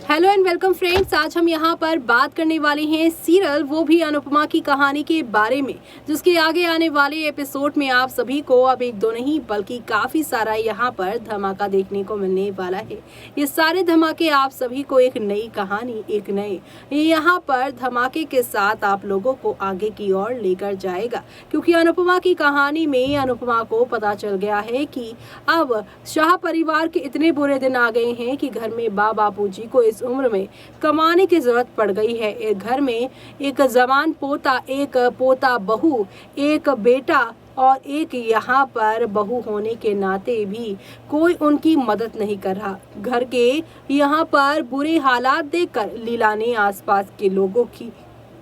Hello and welcome friends. आज हम यहाँ पर बात करने वाले हैं सीरियल वो भी अनुपमा की कहानी के बारे में, जिसके आगे आने वाले एपिसोड में आप सभी को अब एक दो नहीं बल्कि काफ़ी सारा यहाँ पर धमाका देखने को मिलने वाला है। ये सारे धमाके आप सभी को एक नई कहानी, एक नए यहाँ पर धमाके के साथ आप लोगों को आगे की ओर लेकर जाएगा, क्योंकि अनुपमा की कहानी में अनुपमा को पता चल गया है कि अब शाह परिवार के इतने बुरे दिन आ गए हैं कि घर में बापूजी को इस उम्र में कमाने की जरूरत पड़ गई है। एक घर में एक जवान पोता, एक पोता बहू, एक बेटा और एक यहाँ पर बहू होने के नाते भी कोई उनकी मदद नहीं कर रहा। घर के यहाँ पर बुरे हालात देखकर लीला ने आसपास के लोगों की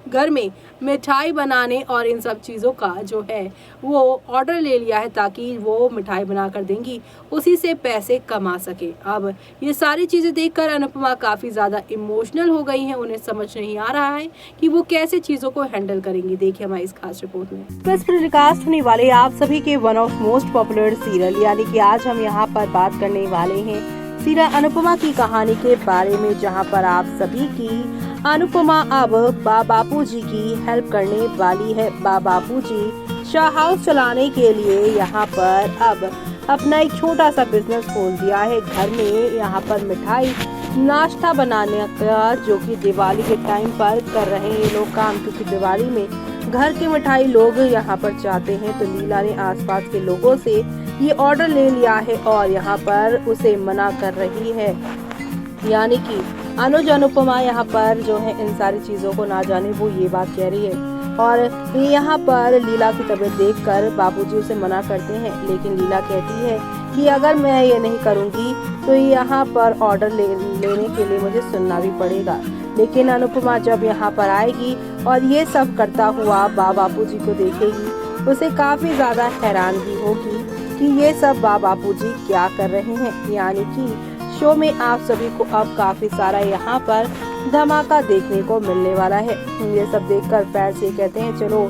घर में मिठाई बनाने और इन सब चीज़ों का जो है वो ऑर्डर ले लिया है, ताकि वो मिठाई बनाकर देंगी, उसी से पैसे कमा सके। अब ये सारी चीज़ें देखकर अनुपमा काफ़ी ज़्यादा इमोशनल हो गई हैं। उन्हें समझ नहीं आ रहा है कि वो कैसे चीज़ों को हैंडल करेंगी। देखिए हमारी इस खास रिपोर्ट में। प्रेस पर टेलीकास्ट होने वाले आप सभी के one of most popular serial, यानी कि आज हम यहाँ पर बात करने वाले हैं सीरियल अनुपमा की कहानी के बारे में, जहाँ पर आप सभी की अनुपमा अब बापूजी की हेल्प करने वाली है। बापूजी शाह हाउस चलाने के लिए यहाँ पर अब अपना एक छोटा सा बिजनेस खोल दिया है। घर में यहाँ पर मिठाई नाश्ता बनाने का, जो कि दिवाली के टाइम पर कर रहे हैं ये लोग काम, क्योंकि दिवाली में घर की मिठाई लोग यहाँ पर चाहते हैं। तो लीला ने आसपास के लोगों से ये ऑर्डर ले लिया है और यहाँ पर उसे मना कर रही है, यानी कि अनुज अनुपमा यहाँ पर जो है इन सारी चीज़ों को ना जाने, वो ये बात कह रही है। और यहाँ पर लीला की तबीयत देखकर बापूजी उसे मना करते हैं, लेकिन लीला कहती है कि अगर मैं ये नहीं करूँगी तो यहाँ पर ऑर्डर लेने के लिए मुझे सुनना भी पड़ेगा। लेकिन अनुपमा जब यहाँ पर आएगी और ये सब करता हुआ बापूजी को देखेगी, उसे काफ़ी ज़्यादा हैरानगी होगी कि ये सब बापूजी क्या कर रहे हैं। यानी कि शो में आप सभी को अब काफी सारा यहाँ पर धमाका देखने को मिलने वाला है। ये सब देखकर फैंस ये कहते हैं, चलो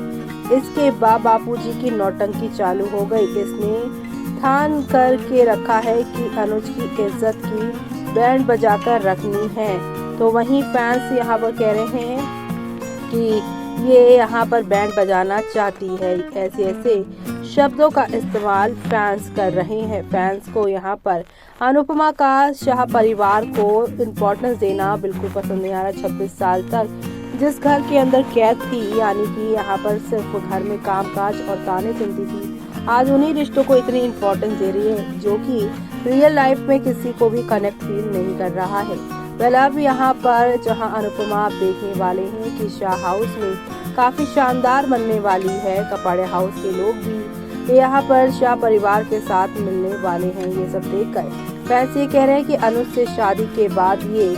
इसके बापूजी की नौटंकी चालू हो गई। इसने ठान करके रखा है कि अनुज की इज्जत की बैंड बजाकर रखनी है। तो वहीं फैंस यहाँ पर कह रहे हैं कि ये यहाँ पर बैंड बजाना चाहती है। ऐसे ऐसे शब्दों का इस्तेमाल फैंस कर रहे हैं। फैंस को यहाँ पर अनुपमा का शाह परिवार को इम्पोर्टेंस देना बिल्कुल पसंद नहीं आ रहा। 26 साल तक जिस घर के अंदर कैद थी, यानी कि यहाँ पर सिर्फ घर में कामकाज और ताने सुनती थी, आज उन्हीं रिश्तों को इतनी इम्पोर्टेंस दे रही है, जो कि रियल लाइफ में किसी को भी कनेक्ट फील नहीं कर रहा है। वेल अब यहाँ पर जहाँ अनुपमा आप देखने वाले हैं कि शाह हाउस में काफी शानदार बनने वाली है। कपड़े हाउस के लोग भी यहाँ पर शाह परिवार के साथ मिलने वाले हैं। ये सब देखकर फैंस ये कह रहे हैं कि अनुज से शादी के बाद ये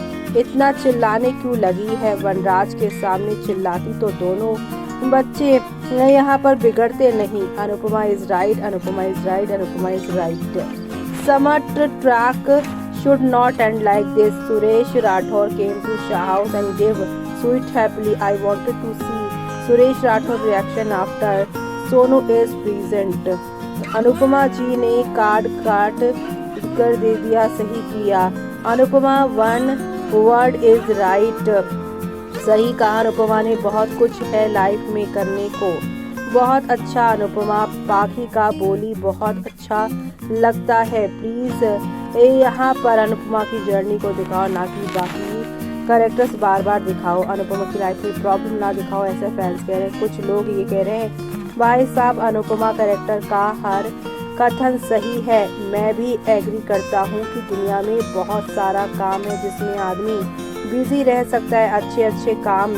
इतना चिल्लाने क्यों लगी है। वनराज के सामने चिल्लाती तो दोनों बच्चे यहाँ पर बिगड़ते नहीं। Anupama is right, Anupama is right, Anupama is right. समट track should not end like this. Suresh Rathore came to Shah House and gave sweet happily. I wanted to see Suresh Rathore reaction after Sonu is present. Anupama ji ने card काट कर दे दिया, सही किया। Anupama one word is right, सही कहा। अनुपमा ने बहुत कुछ है लाइफ में करने को, बहुत अच्छा। अनुपमा पाखी का बोली बहुत अच्छा लगता है। प्लीज यहाँ पर अनुपमा की जर्नी को दिखाओ, ना कि बाकी कैरेक्टर्स बार बार दिखाओ। अनुपमा की लाइफ में प्रॉब्लम ना दिखाओ, ऐसे फैंस कह रहे हैं। कुछ लोग ये कह रहे हैं भाई साहब अनुपमा कैरेक्टर का हर कथन सही है। मैं भी एग्री करता हूँ कि दुनिया में बहुत सारा काम है जिसमें आदमी बिजी रह सकता है, अच्छे अच्छे काम,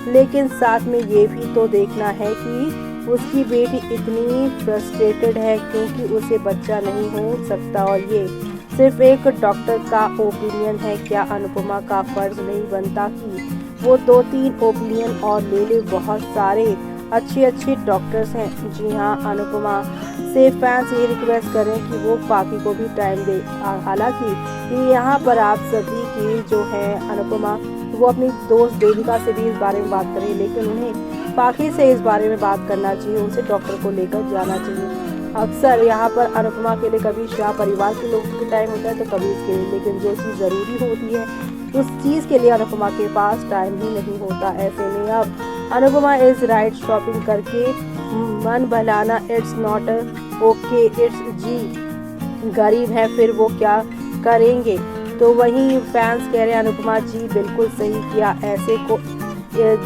लेकिन साथ में ये भी तो देखना है कि उसकी बेटी इतनी फ्रस्ट्रेटेड है क्योंकि उसे बच्चा नहीं हो सकता, और ये सिर्फ एक डॉक्टर का ओपिनियन है। क्या अनुपमा का फर्ज नहीं बनता कि वो 2-3 ओपिनियन और ले ले? बहुत सारे अच्छे अच्छे डॉक्टर्स हैं। जी हाँ, अनुपमा से फैंस ये रिक्वेस्ट करें कि वो पाखी को भी टाइम दे। हालांकि यहाँ पर आप सभी की जो है अनुपमा, वो अपनी दोस्त देविका से भी इस बारे में बात करें, लेकिन उन्हें पाखी से इस बारे में बात करना चाहिए, उनसे डॉक्टर को लेकर जाना चाहिए। अक्सर यहाँ पर अनुपमा के लिए कभी शाह परिवार के लोगों के टाइम होता है तो कभी इसके लिए, लेकिन जो चीज़ ज़रूरी होती है उस चीज़ के लिए अनुपमा के पास टाइम ही नहीं होता। ऐसे में अब अनुपमा इज राइट, शॉपिंग करके मन बहलाना इट्स नॉट ओके, इट्स जी गरीब है फिर वो क्या करेंगे। तो वहीं फैंस कह रहे हैं अनुपमा जी बिल्कुल सही किया, ऐसे को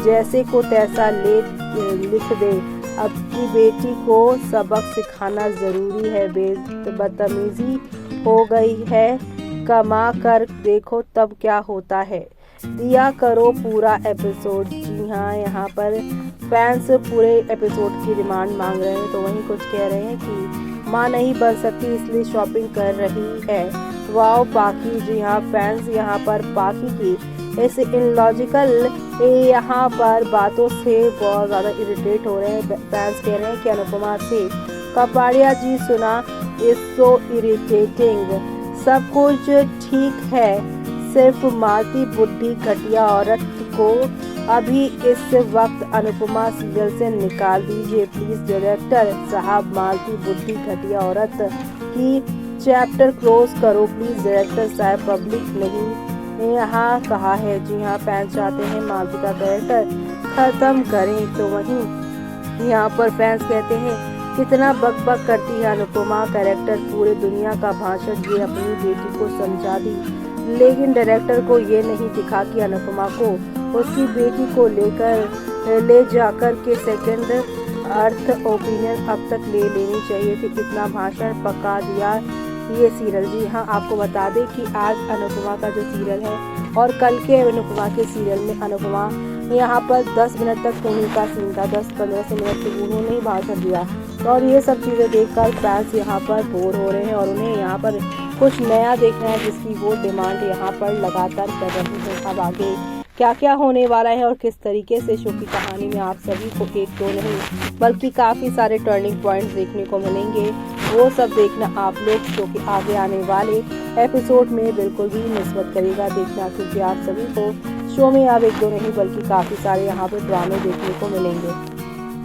जैसे को तैसा लिख दे, अपनी बेटी को सबक सिखाना जरूरी है, बदतमीजी हो गई है, कमा कर देखो तब क्या होता है, दिया करो पूरा एपिसोड। जी हाँ, यहाँ पर फैंस पूरे एपिसोड की डिमांड मांग रहे हैं। तो वहीं कुछ कह रहे हैं कि माँ नहीं बन सकती इसलिए शॉपिंग कर रही है, वाओ पाखी। जी हाँ, फैंस यहाँ पर पाखी की इस इनलॉजिकल यहाँ पर बातों से बहुत ज़्यादा इरिटेट हो रहे हैं। फैंस कह रहे हैं कि अनुपमा से कपाड़िया जी सुना इज सो इरिटेटिंग, सब कुछ ठीक है, सिर्फ मालती बुद्धि घटिया औरत को अभी इस वक्त अनुपमा सीरियल से निकाल दीजिए प्लीज डायरेक्टर साहब, मालती बुद्धि घटिया औरत की चैप्टर क्लोज करो प्लीज डायरेक्टर साहब, पब्लिक नहीं यहाँ कहा है। जी हाँ, फैंस चाहते हैं मालती का कैरेक्टर खत्म करें। तो वहीं यहाँ पर फैंस कहते हैं कितना बकबक करती है अनुपमा, कैरेक्टर पूरे दुनिया का भाषण ये अपनी बेटी को समझा दी, लेकिन डायरेक्टर को ये नहीं दिखा कि अनुपमा को उसकी बेटी को ले जाकर के सेकंड अर्थ ओपिनियन अब तक ले लेनी चाहिए थी। कितना भाषण पका दिया ये सीरियल। जी हाँ, आपको बता दें कि आज अनुपमा का जो सीरियल है और कल के अनुपमा के सीरियल में अनुपमा यहाँ पर 10 मिनट तक उन्हीं का सीन था, 10-15 से मिनट तक उन्होंने ही भाषण दिया। और ये सब चीज़ें देखकर फैंस यहाँ पर बोर हो रहे हैं और उन्हें यहाँ पर कुछ नया देखना है, जिसकी वो डिमांड यहाँ पर लगातार कर रही है। अब आगे क्या क्या होने वाला है और किस तरीके से शो की कहानी में आप सभी को एक दो नहीं बल्कि काफ़ी सारे टर्निंग पॉइंट्स देखने को मिलेंगे, वो सब देखना आप लोग शो के आगे आने वाले एपिसोड में बिल्कुल भी मिस मत करिएगा देखना, क्योंकि आप सभी को शो में अब एक दो नहीं बल्कि काफ़ी सारे यहाँ पर ड्रामे देखने को मिलेंगे।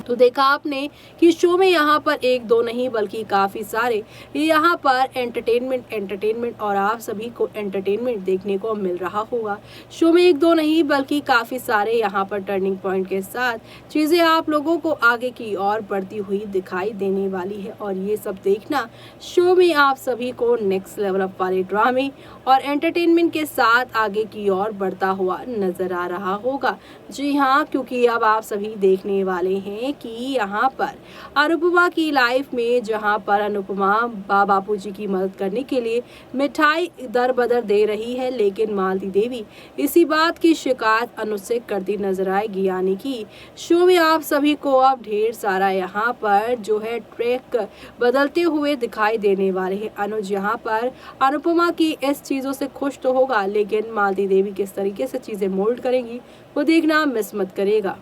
तो देखा आपने कि शो में यहाँ पर एक दो नहीं बल्कि काफ़ी सारे यहाँ पर एंटरटेनमेंट और आप सभी को एंटरटेनमेंट देखने को मिल रहा होगा। शो में एक दो नहीं बल्कि काफ़ी सारे यहाँ पर टर्निंग पॉइंट के साथ चीज़ें आप लोगों को आगे की ओर बढ़ती हुई दिखाई देने वाली है और ये सब देखना शो में आप सभी को नेक्स्ट लेवल अप वाले ड्रामे और एंटरटेनमेंट के साथ आगे की ओर बढ़ता हुआ नजर आ रहा होगा। जी हाँ, क्योंकि अब आप सभी देखने वाले हैं कि यहाँ पर अनुपमा की लाइफ में जहाँ पर अनुपमा बापूजी की मदद करने के लिए मिठाई दर बदर दे रही है, लेकिन मालती देवी इसी बात की शिकायत अनुज से करती नजर आएगी। यानी कि शो में आप सभी को अब ढेर सारा यहाँ पर जो है ट्रैक बदलते हुए दिखाई देने वाले हैं। अनुज यहाँ पर अनुपमा की इस चीज़ों से खुश तो होगा, लेकिन मालती देवी किस तरीके से चीज़ें मोल्ड करेंगी वो देखना मिस मत करेगा।